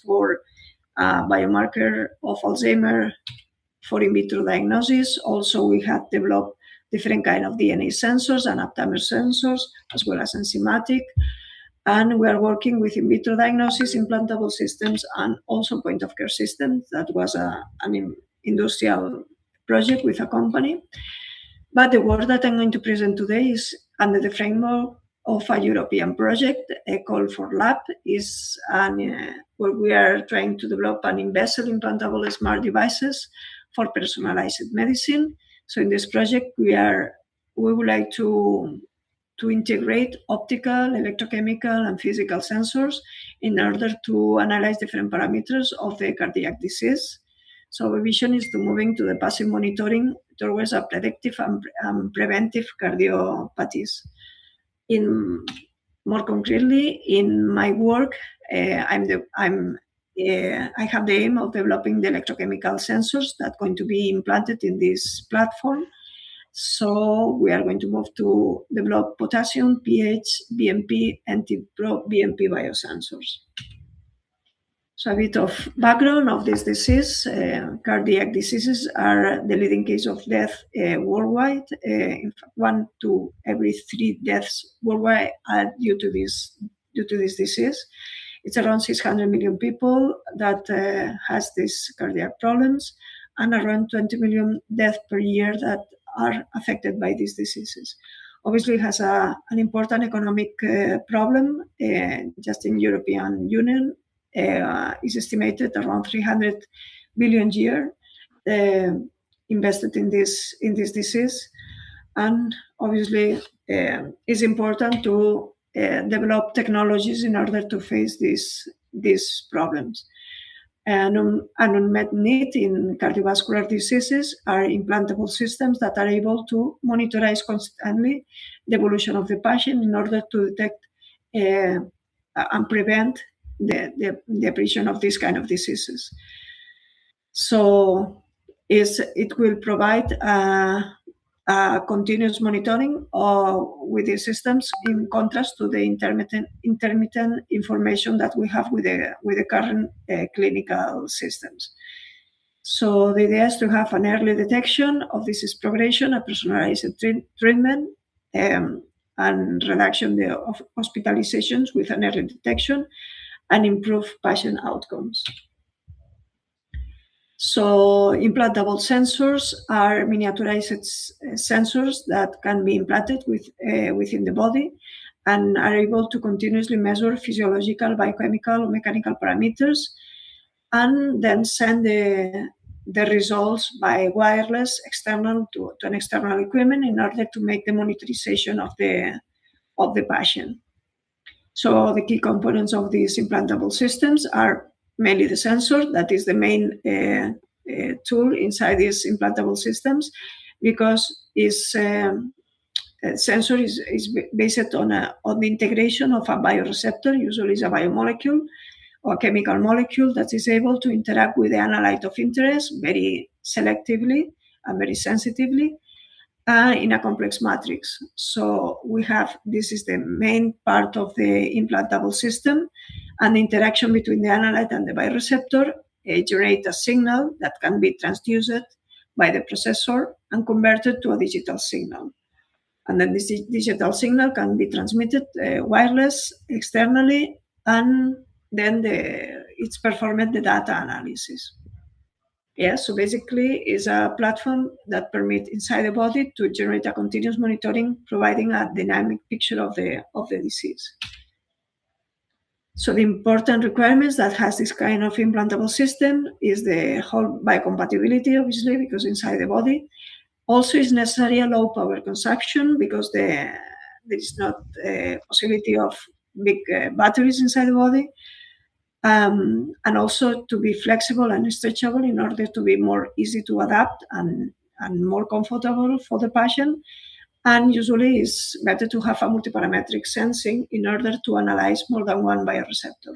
for biomarker of Alzheimer for in vitro diagnosis. Also, we have developed different kind of DNA sensors and aptamer sensors, as well as enzymatic. And we are working with in vitro diagnosis, implantable systems, and also point-of-care systems. That was an industrial project with a company. But the work that I'm going to present today is under the framework of a European project called for Lab, where we are trying to develop an in-vessel implantable smart devices for personalized medicine. So in this project, we would like to integrate optical, electrochemical, and physical sensors in order to analyze different parameters of the cardiac disease. So our vision is to moving to the passive monitoring towards a predictive and preventive cardiopathies. More concretely, in my work, I have the aim of developing the electrochemical sensors that are going to be implanted in this platform. So we are going to move to develop potassium, pH, BMP, and BMP biosensors. So a bit of background of this disease. Cardiac diseases are the leading cause of death worldwide. In fact, 1 to every 3 deaths worldwide are due to this disease. It's around 600 million people that has these cardiac problems, and around 20 million deaths per year that are affected by these diseases. Obviously, it has an important economic problem. Just in European Union, is estimated around 300 billion a year invested in this disease, and obviously it's important to develop technologies in order to face these problems. And an unmet need in cardiovascular diseases are implantable systems that are able to monitorize constantly the evolution of the patient in order to detect and prevent the aparition of these kind of diseases. So it will provide continuous monitoring with these systems, in contrast to the intermittent information that we have with the current clinical systems. So the idea is to have an early detection of disease progression, a personalized treatment, and reduction of hospitalizations with an early detection, and improve patient outcomes. So implantable sensors are miniaturized sensors that can be implanted within the body and are able to continuously measure physiological, biochemical, or mechanical parameters, and then send the results by wireless external to an external equipment in order to make the monitorization of the patient. So the key components of these implantable systems are mainly the sensor, that is the main tool inside these implantable systems, because sensor is based on the integration of a bioreceptor, usually is a biomolecule or chemical molecule that is able to interact with the analyte of interest very selectively and very sensitively in a complex matrix. So this is the main part of the implantable system, and the interaction between the analyte and the bioreceptor generate a signal that can be transduced by the processor and converted to a digital signal. And then this digital signal can be transmitted wireless externally, and then it's performed the data analysis. Yeah, so basically it's a platform that permits inside the body to generate a continuous monitoring, providing a dynamic picture of the disease. So the important requirements that has this kind of implantable system is the whole biocompatibility, obviously, because inside the body. Also is necessary a low power consumption, because there is not a possibility of big batteries inside the body. And also to be flexible and stretchable in order to be more easy to adapt and more comfortable for the patient. And usually it's better to have a multiparametric sensing in order to analyze more than one bioreceptor,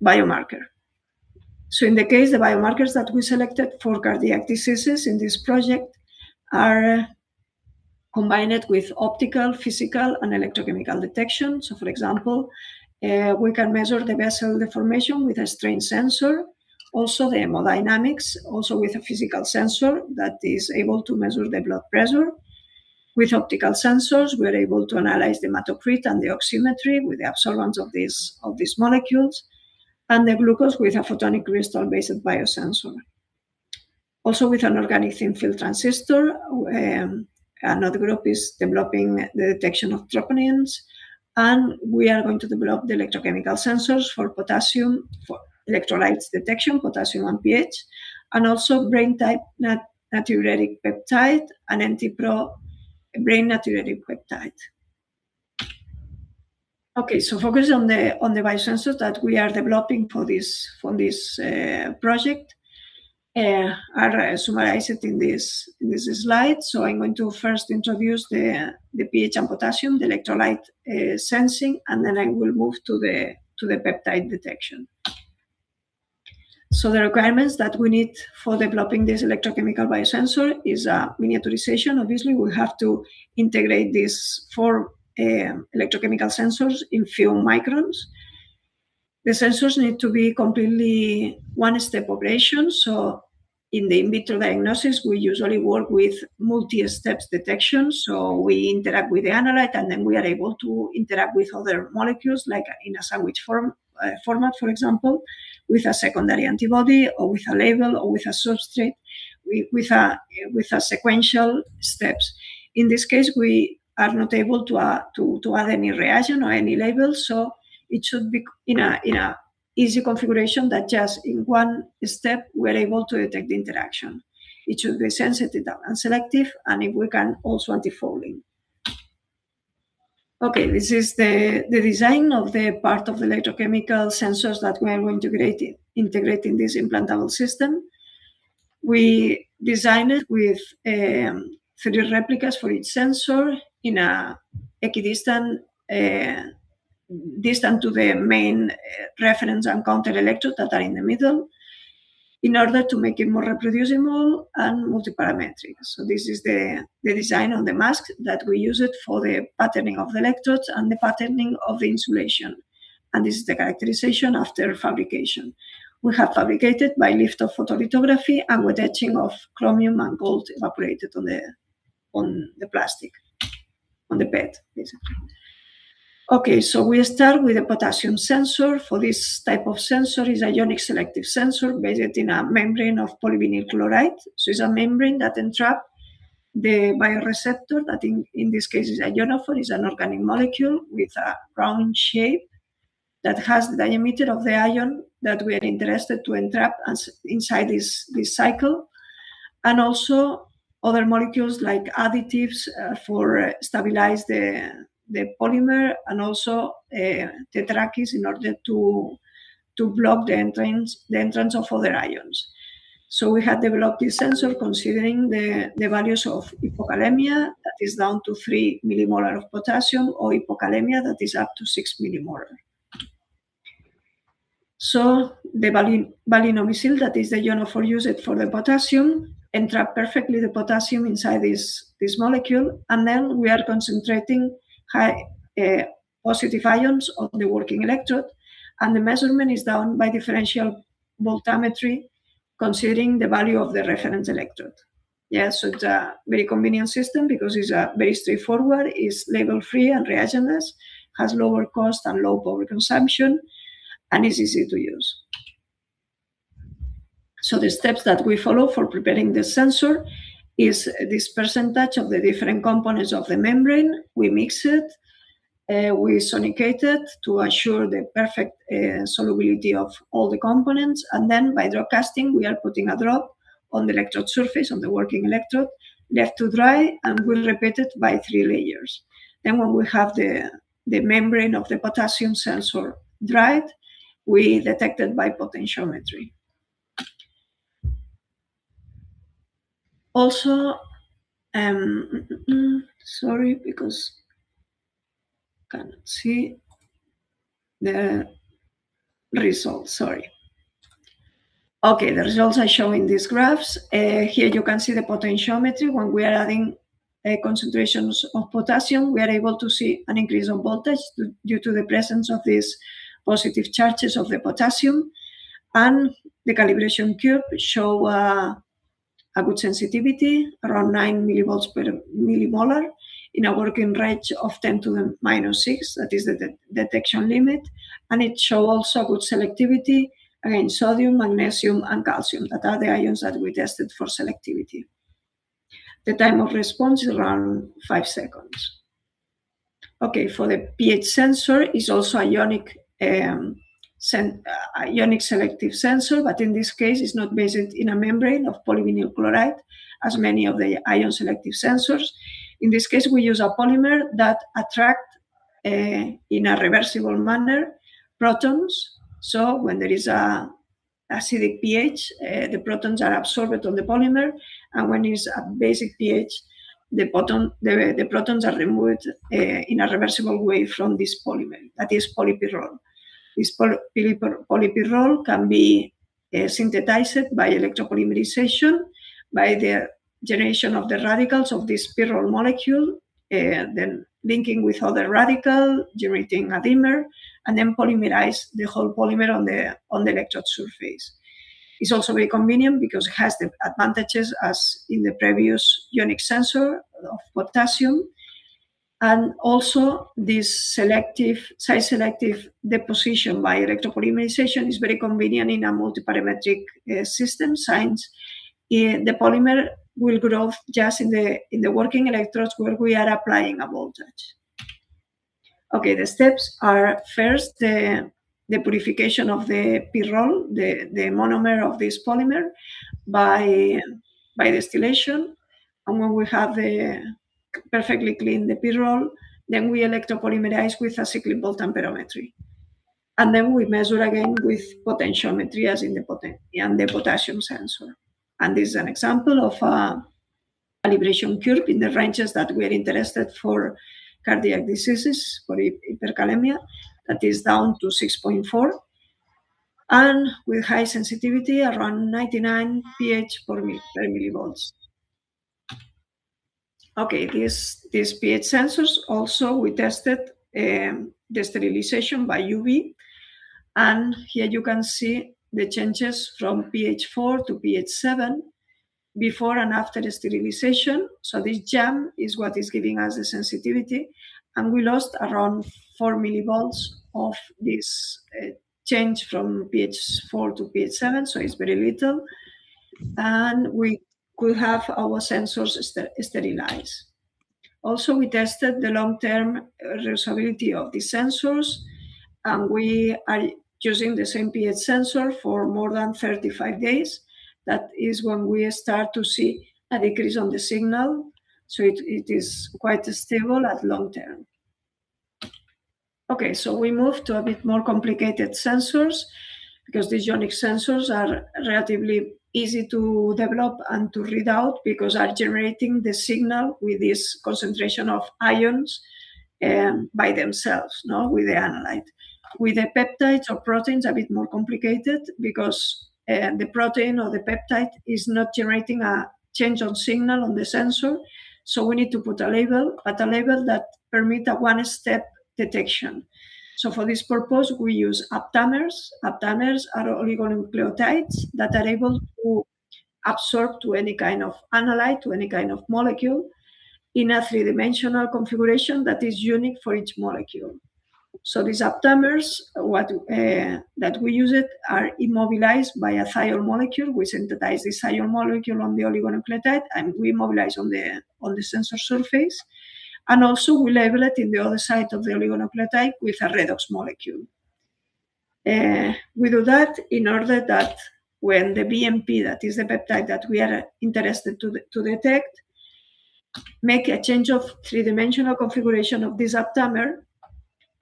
biomarker. So in the case, the biomarkers that we selected for cardiac diseases in this project are combined with optical, physical, and electrochemical detection. So for example, We can measure the vessel deformation with a strain sensor, also the hemodynamics, also with a physical sensor that is able to measure the blood pressure. With optical sensors, we are able to analyze the hematocrit and the oximetry with the absorbance of these molecules, and the glucose with a photonic crystal-based biosensor. Also with an organic thin film transistor, another group is developing the detection of troponins, and we are going to develop the electrochemical sensors for potassium, for electrolytes detection, potassium and pH, and also brain type natriuretic peptide and NT-Pro brain natriuretic peptide. Okay, so focus on the biosensors that we are developing for this project. Are summarized in this slide. So I'm going to first introduce the pH and potassium, the electrolyte sensing, and then I will move to the peptide detection. So the requirements that we need for developing this electrochemical biosensor is miniaturization. Obviously, we have to integrate these 4 electrochemical sensors in few microns. The sensors need to be completely one-step operations. So in the in vitro diagnosis, we usually work with multi-steps detection. So we interact with the analyte, and then we are able to interact with other molecules, like in a sandwich format, for example, with a secondary antibody, or with a label, or with a substrate, with a sequential steps. In this case, we are not able to add any reagent or any label, so it should be in a easy configuration that just in one step we're able to detect the interaction. It should be sensitive and selective, and if we can, also anti-fouling. Okay, this is the design of the part of the electrochemical sensors that we are going to integrate in this implantable system. We designed it with 3 replicas for each sensor in a equidistant distant to the main reference and counter electrode that are in the middle, in order to make it more reproducible and multiparametric. So this is the design of the mask that we use it for the patterning of the electrodes and the patterning of the insulation. And this is the characterization after fabrication. We have fabricated by lift of photolithography and wet etching of chromium and gold evaporated on the plastic, on the PET, basically. Okay, so we start with a potassium sensor. For this type of sensor is a ionic selective sensor based in a membrane of polyvinyl chloride. So it's a membrane that entraps the bioreceptor, that in this case is a ionophore, is an organic molecule with a round shape that has the diameter of the ion that we are interested to entrap inside this cycle, and also other molecules like additives for stabilize the polymer, and also tetrakis in order to block the entrance of other ions. So we had developed this sensor considering the values of hypokalemia, that is down to 3 millimolar of potassium, or hypokalemia, that is up to 6 millimolar. So the valinomycil, that is the ionophore used for the potassium, entrap perfectly the potassium inside this molecule, and then we are concentrating high positive ions on the working electrode, and the measurement is done by differential voltammetry, considering the value of the reference electrode. Yeah, so it's a very convenient system because it's a very straightforward, is label-free and reagentless, has lower cost and low power consumption, and is easy to use. So the steps that we follow for preparing the sensor is this percentage of the different components of the membrane. We mix it, we sonicate it to assure the perfect solubility of all the components, and then by drop casting, we are putting a drop on the electrode surface, on the working electrode, left to dry, and we'll repeat it by 3 layers. Then when we have the membrane of the potassium sensor dried, we detect it by potentiometry. Also, sorry, because I cannot see the results, sorry. Okay, the results I show in these graphs. Here you can see the potentiometry when we are adding concentrations of potassium, we are able to see an increase of voltage due to the presence of these positive charges of the potassium. And the calibration curve show a good sensitivity, around 9 millivolts per millimolar, in a working range of 10 to the minus 6, that is the detection limit. And it shows also a good selectivity against sodium, magnesium, and calcium, that are the ions that we tested for selectivity. The time of response is around 5 seconds. Okay, for the pH sensor is also a ionic selective sensor, but in this case it's not based in a membrane of polyvinyl chloride as many of the ion selective sensors. In this case, we use a polymer that attract in a reversible manner protons. So when there is a acidic pH, the protons are absorbed on the polymer, and when it's at basic pH, the protons are removed in a reversible way from this polymer, that is polypyrrole. This polypyrrole can be synthesized by electropolymerization, by the generation of the radicals of this pyrrole molecule, then linking with other radical, generating a dimer, and then polymerize the whole polymer on the electrode surface. It's also very convenient because it has the advantages as in the previous ionic sensor of potassium. And also this size-selective deposition by electropolymerization is very convenient in a multiparametric system, since the polymer will grow just in the working electrodes where we are applying a voltage. Okay, the steps are first the purification of the pyrrole, the monomer of this polymer, by distillation. And when we have perfectly clean the pyrrole, then we electropolymerize with a cyclic volt amperometry. And then we measure again with potentiometry as in the potassium sensor. And this is an example of a calibration curve in the ranges that we are interested for cardiac diseases, for hyperkalemia, that is down to 6.4, and with high sensitivity around 99 pH per millivolts. Okay, these pH sensors also we tested the sterilization by UV, and here you can see the changes from pH 4 to pH 7 before and after sterilization. So this jam is what is giving us the sensitivity, and we lost around 4 millivolts of this change from pH 4 to pH 7, so it's very little, and we could have our sensors sterilized. Also, we tested the long-term reusability of the sensors, and we are using the same pH sensor for more than 35 days. That is when we start to see a decrease on the signal, so it is quite stable at long term. Okay, so we move to a bit more complicated sensors, because these ionic sensors are relatively easy to develop and to read out, because are generating the signal with this concentration of ions by themselves, no, with the analyte. With the peptides or proteins, a bit more complicated, because the protein or the peptide is not generating a change on signal on the sensor. So we need to put a label, but a label that permits a one-step detection. So for this purpose, we use aptamers. Aptamers are oligonucleotides that are able to absorb to any kind of analyte, to any kind of molecule, in a three-dimensional configuration that is unique for each molecule. So these aptamers, that we use it, are immobilized by a thiol molecule. We synthesize this thiol molecule on the oligonucleotide, and we immobilize on the sensor surface. And also we label it in the other side of the oligonucleotide with a redox molecule. We do that in order that when the BMP, that is the peptide that we are interested to detect, make a change of three-dimensional configuration of this aptamer,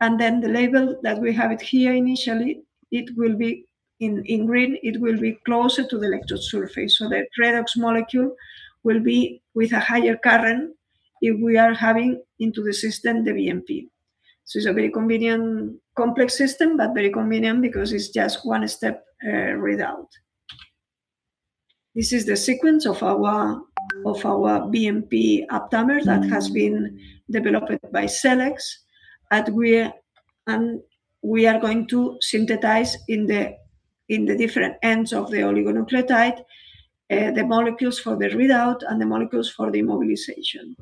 and then the label that we have it here initially, it will be in green, it will be closer to the electrode surface. So the redox molecule will be with a higher current if we are having into the system the BMP. So it's a very convenient, complex system, but very convenient because it's just one step readout. This is the sequence of our of our BMP aptamer that has been developed by Celex, and we are going to synthesize in the different ends of the oligonucleotide the molecules for the readout and the molecules for the immobilization.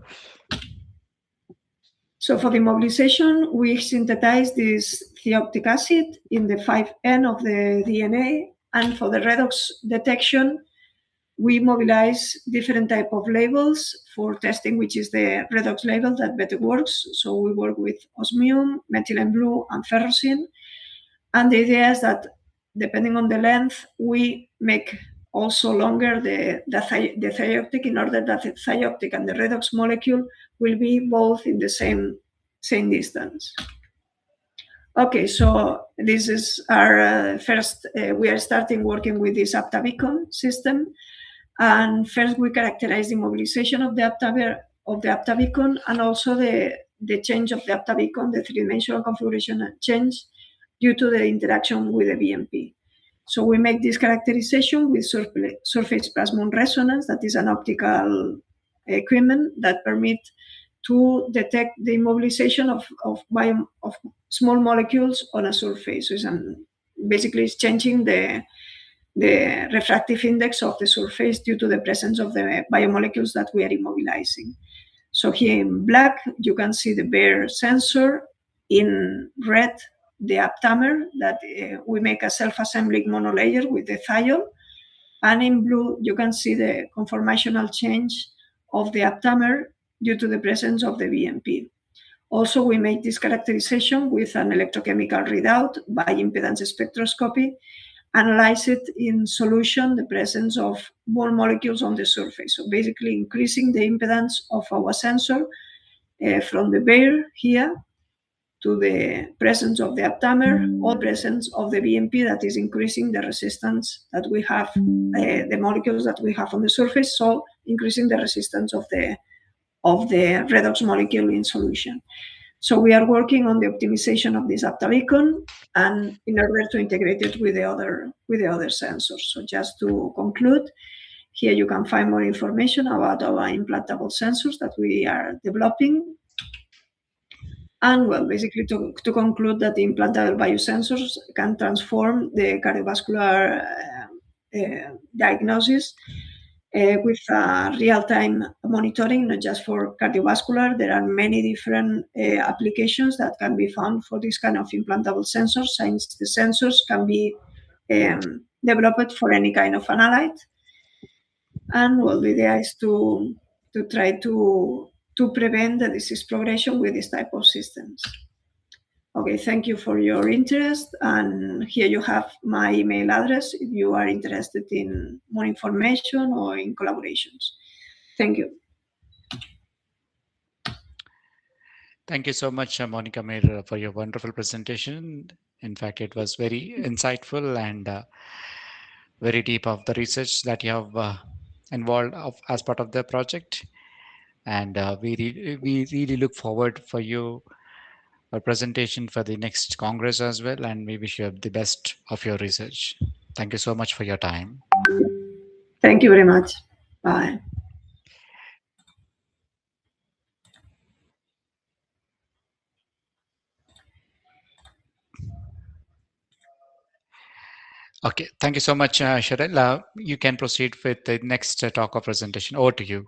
So for the immobilization, we synthesize this thioptic acid in the 5N of the DNA, and for the redox detection, we mobilize different type of labels for testing, which is the redox label that better works. So we work with osmium, methylene blue, and ferrocene. And the idea is that depending on the length, we make also longer the thioptic in order that the thioptic and the redox molecule will be both in the same distance. Okay, so this is our first, we are starting working with this aptabicon system. And first we characterize the mobilization of the aptabicon and also the change of the aptabicon, the three-dimensional configuration change due to the interaction with the BMP. So we make this characterization with surface plasmon resonance, that is an optical equipment that permit to detect the immobilization of small molecules on a surface. So basically it's changing the refractive index of the surface due to the presence of the biomolecules that we are immobilizing. So here in black, you can see the bare sensor. In red, the aptamer that we make a self-assembling monolayer with the thiol. And in blue, you can see the conformational change of the aptamer due to the presence of the BMP. Also, we make this characterization with an electrochemical readout by impedance spectroscopy, analyze it in solution, the presence of more molecules on the surface. So basically increasing the impedance of our sensor from the bare here to the presence of the aptamer or presence of the BMP that is increasing the resistance that we have, the molecules that we have on the surface, so increasing the resistance of the redox molecule in solution. So we are working on the optimization of this aptabicon and in order to integrate it with the other sensors. So just to conclude, here you can find more information about our implantable sensors that we are developing. And well, basically to conclude that the implantable biosensors can transform the cardiovascular diagnosis with real-time monitoring, not just for cardiovascular. There are many different applications that can be found for this kind of implantable sensors, since the sensors can be developed for any kind of analyte. And well, the idea is to try to prevent the disease progression with this type of systems. Okay, thank you for your interest. And here you have my email address if you are interested in more information or in collaborations. Thank you. Thank you so much, Monica Mayer, for your wonderful presentation. In fact, it was very insightful and very deep of the research that you have involved as part of the project. And we really look forward for you a presentation for the next Congress as well, and we wish you the best of your research. Thank you so much for your time. Thank you very much. Bye. Okay, thank you so much, Cheryl. You can proceed with the next talk or presentation. Over to you.